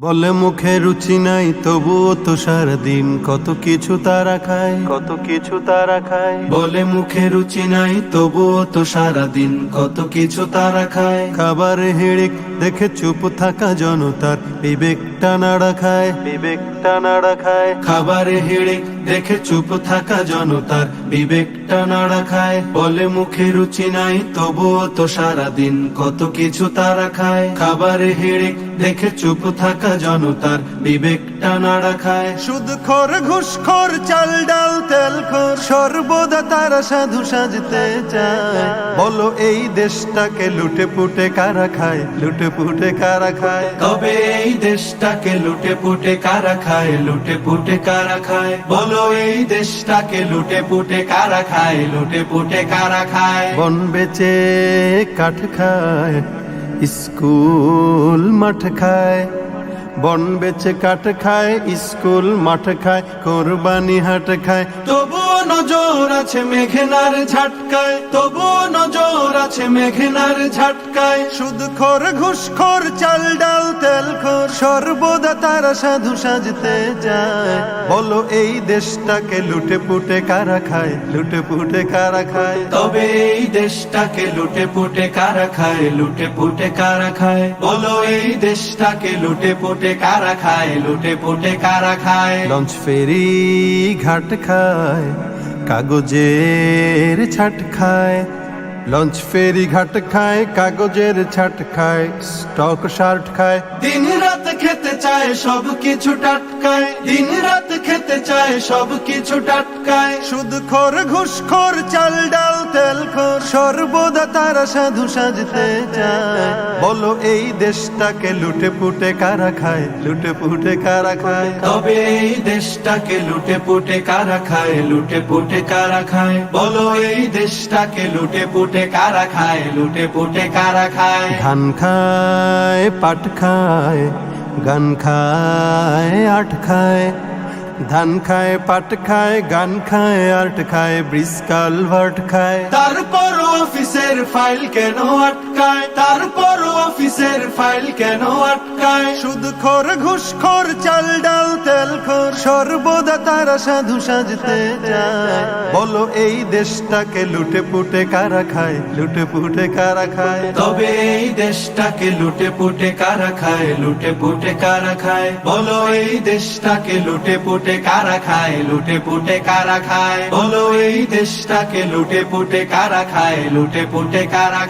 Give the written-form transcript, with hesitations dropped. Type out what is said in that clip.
বলে মুখে রুচি নাই তবুও তো সারাদিন কত কিছু তারা খায়, কত কিছু তারা খায়। বলে মুখে রুচি নাই তবুও তো সারাদিন কত কিছু তারা খায়। খাবারে হিড়িক দেখে চুপ থাকা জনতার বিবেকটা নাড়া খায়, বিবেকটা নাড়া খায়। খাবারে হিড়িক দেখে চুপ থাকা জনতার বিবেকটা নাড়া খায়। বলে মুখে রুচি নাই তবুও তো সারাদিন কত কিছু তারা খায়। খাবারে হিড়িক দেখে চুপ থাকা জনতার বিবেকটা নাড়া খায়। সুদখোর ঘুষখোর চাল ডাল তেল খোর সর্বদা তারা সাধু সাজতে চায়। বলো এই দেশটাকে লুটে পুটে কারা খায়, লুটে পুটে কারা খায়। তবে এই দেশটাকে লুটে পুটে কারা খায়, লুটে পুটে কারা খায়। বলো এই দেশটাকে লুটে পুটে কারা খায়, লুটে পুটে কারা খায়। বন বেচে কাঠ খায়, স্কুল মাঠ খায়। বন বেচে কাঠ খায়, স্কুল মাঠ খায়, কোরবানি হাট খায়। তবুও নজর আছে মেঘনার ঝাটকায়, তবুও নজর আছে মেঘনার ঝাটকায়। সুদখোর ঘুষখোর চাল ডাল তেল খোর সর্বদা তারা সাধু সাজতে চায়। বলো এই দেশটাকে লুটে পুটে কারা খায়, লুটে পুটে কারা খায়। তবে এই দেশটাকে লুটে পুটে কারা খায়, লুটে পুটে কারা খায়। বলো এই দেশটাকে লুটে পুটে কারা খায়, লুটে পুটে কারা খায়। লঞ্চ ফেরি ঘাট খায়, কাগজের ছাট খায়। লঞ্চ ফেরি ঘাট খায়, কাগজের ছাট খায়, স্টক শার্ট খায়। দিন রাত খেতে চায় সব কিছু টাটকায়, দিন রাত খেতে চায় সব কিছু টাটকায়। সুদখোর ঘুষখোর চাল ডাল তেল খোর সর্বদা তারা সাধু সাজতে চায়। বলো এই দেশটাকে লুটে পুটে কারা খায়, লুটে পুটে কারা খায়। তবে এই দেশটাকে লুটে পুটে কারা খায়, লুটে পুটে কারা খায়। বলো এই দেশটাকে লুটে পুটে কারা খায়, লুটে পুটে কারা খায়। ধান খায়, পাট খায়, গান খায়, আট খায়। ধান খায়, পাট খায়, গান খায়, আর্ট খায়, ব্রিজ কালভার্ট খায়। তারপর অফিসের ফাইল কেন আটকায়, তারপর অফিসের ফাইল কেন আটকায়। সুদখোর ঘুষখোর চাল ডাল তেল খোর সর্বদা তারা সাধু সাজতে চায়। বলো এই দেশটাকে লুটে পুটে কারা খায়, লুটে পুটে কারা খায়। তবে এই দেশটাকে লুটে পুটে কারা খায়, লুটে পুটে কারা খায়। বলো এই দেশটাকে লুটে পুটে কারা খায়, লুটে পুটে কারা খায়। বলো এই দেশটাকে লুটে পুটে কারা খায়, লুটে পুটে কারা